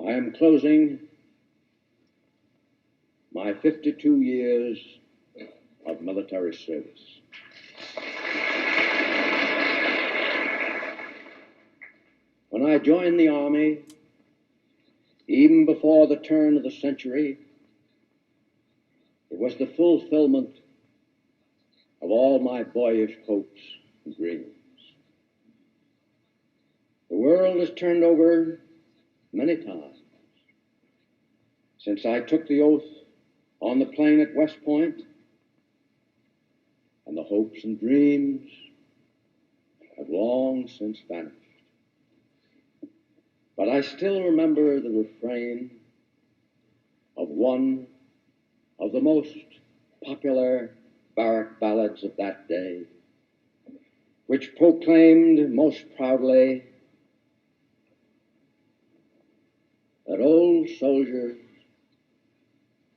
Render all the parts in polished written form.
I am closing my 52 years of military service. When I joined the Army, even before the turn of the century, it was the fulfillment of all my boyish hopes and dreams. The world has turned over many times since I took the oath on the plain at West Point, and the hopes and dreams have long since vanished. But I still remember the refrain of one of the most popular barrack ballads of that day, which proclaimed most proudly that old soldiers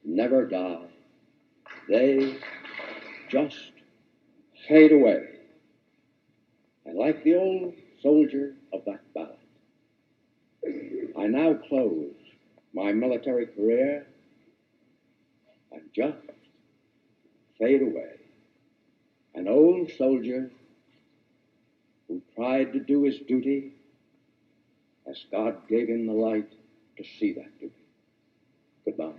never die. They just fade away. And like the old soldier of that ballad, I now close my military career and just fade away. An old soldier who tried to do his duty as God gave him the light to see that duty. Goodbye.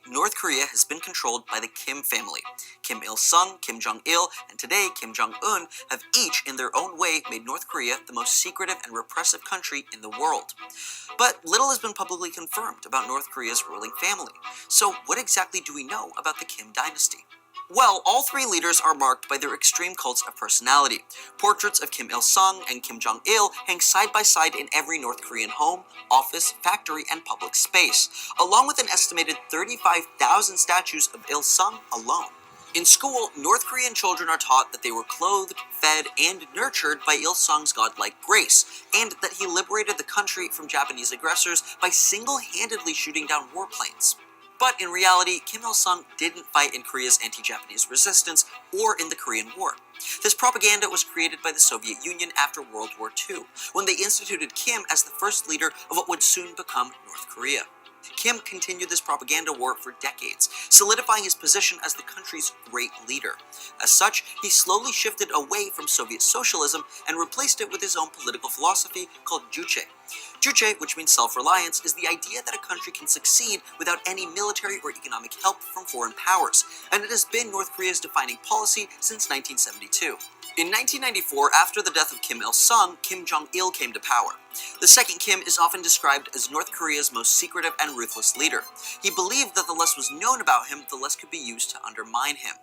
North Korea has been controlled by the Kim family. Kim Il-sung, Kim Jong-il, and today Kim Jong-un have each, in their own way, made North Korea the most secretive and repressive country in the world. But little has been publicly confirmed about North Korea's ruling family. So what exactly do we know about the Kim dynasty? Well, all three leaders are marked by their extreme cults of personality. Portraits of Kim Il-sung and Kim Jong-il hang side by side in every North Korean home, office, factory, and public space, along with an estimated 35,000 statues of Il-sung alone. In school, North Korean children are taught that they were clothed, fed, and nurtured by Il-sung's godlike grace, and that he liberated the country from Japanese aggressors by single-handedly shooting down warplanes. But in reality, Kim Il-sung didn't fight in Korea's anti-Japanese resistance or in the Korean War. This propaganda was created by the Soviet Union after World War II, when they instituted Kim as the first leader of what would soon become North Korea. Kim continued this propaganda war for decades, solidifying his position as the country's great leader. As such, he slowly shifted away from Soviet socialism and replaced it with his own political philosophy called Juche. Juche, which means self-reliance, is the idea that a country can succeed without any military or economic help from foreign powers, and it has been North Korea's defining policy since 1972. In 1994, after the death of Kim Il-sung, Kim Jong-il came to power. The second Kim is often described as North Korea's most secretive and ruthless leader. He believed that the less was known about him, the less could be used to undermine him.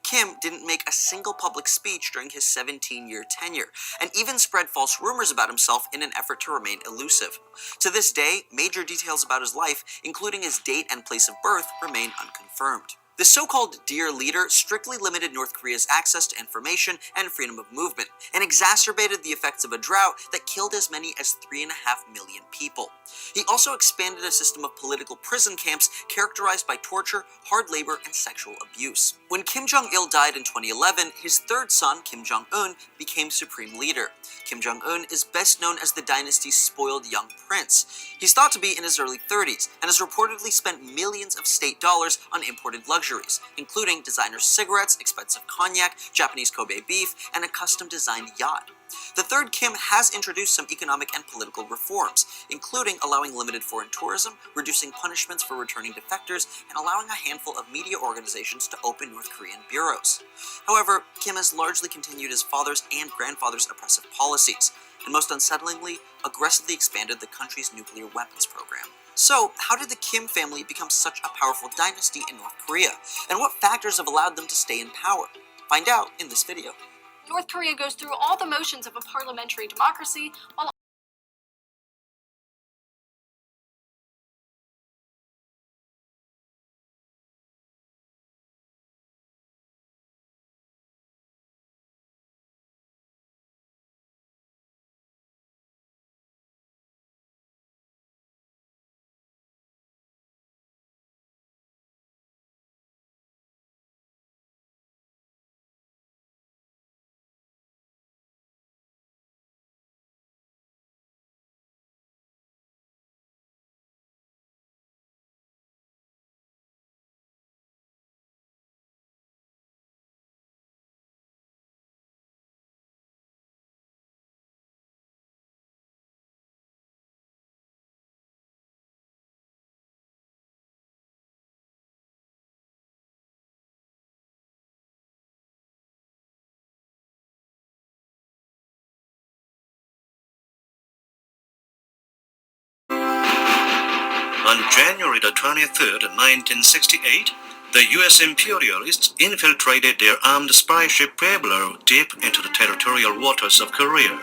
Kim didn't make a single public speech during his 17-year tenure, and even spread false rumors about himself in an effort to remain elusive. To this day, major details about his life, including his date and place of birth, remain unconfirmed. The so-called Dear Leader strictly limited North Korea's access to information and freedom of movement, and exacerbated the effects of a drought that killed as many as 3.5 million people. He also expanded a system of political prison camps characterized by torture, hard labor, and sexual abuse. When Kim Jong-il died in 2011, his third son, Kim Jong-un, became supreme leader. Kim Jong-un is best known as the dynasty's spoiled young prince. He's thought to be in his early 30s, and has reportedly spent millions of state dollars on imported luxuries, including designer cigarettes, expensive cognac, Japanese Kobe beef, and a custom-designed yacht. The third Kim has introduced some economic and political reforms, including allowing limited foreign tourism, reducing punishments for returning defectors, and allowing a handful of media organizations to open North Korean bureaus. However, Kim has largely continued his father's and grandfather's oppressive policies, and most unsettlingly, aggressively expanded the country's nuclear weapons program. So, how did the Kim family become such a powerful dynasty in North Korea, and what factors have allowed them to stay in power? Find out in this video. North Korea goes through all the motions of a parliamentary democracy while On January the 23rd, 1968, the U.S. imperialists infiltrated their armed spy ship PRELUDE deep into the territorial waters of Korea.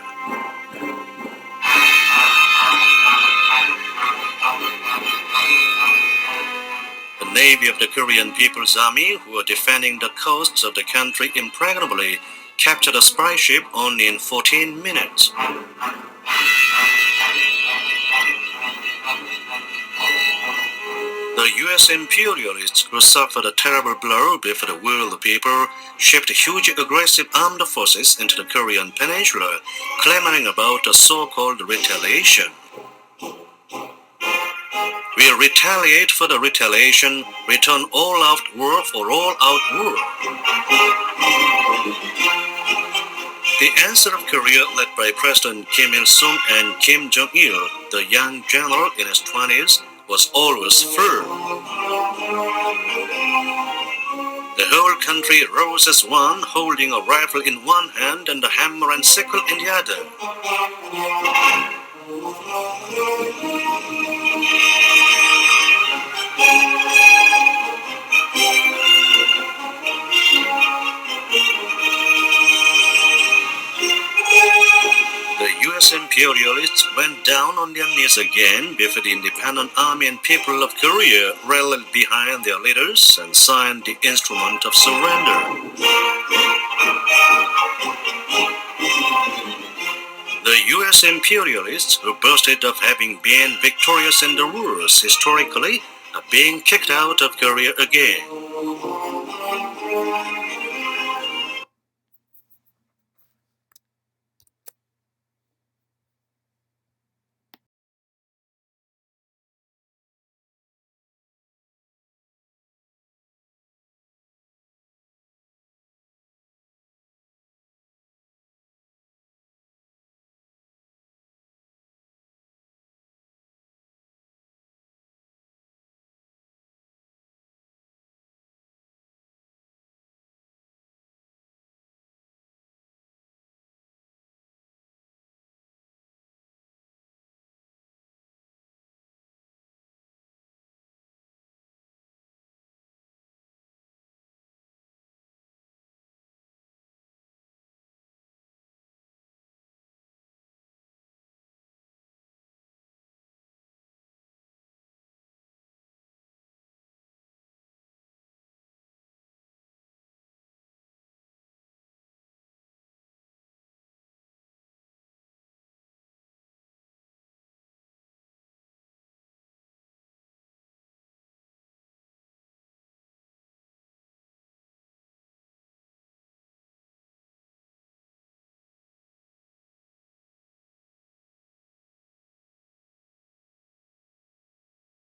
The Navy of the Korean People's Army, who were defending the coasts of the country impregnably, captured the spy ship only in 14 minutes. The U.S. imperialists, who suffered a terrible blow before the will of the people, shipped huge aggressive armed forces into the Korean peninsula, clamoring about a so-called retaliation. "We'll retaliate for the retaliation, return all-out war for all-out war." The answer of Korea, led by President Kim Il-sung and Kim Jong-il, the young general in his 20s, was always firm. The whole country rose as one, holding a rifle in one hand and a hammer and sickle in the other. The U.S. imperialists went down on their knees again before the independent army and people of Korea rallied behind their leaders and signed the instrument of surrender. The U.S. imperialists, who boasted of having been victorious in the wars historically, are being kicked out of Korea again.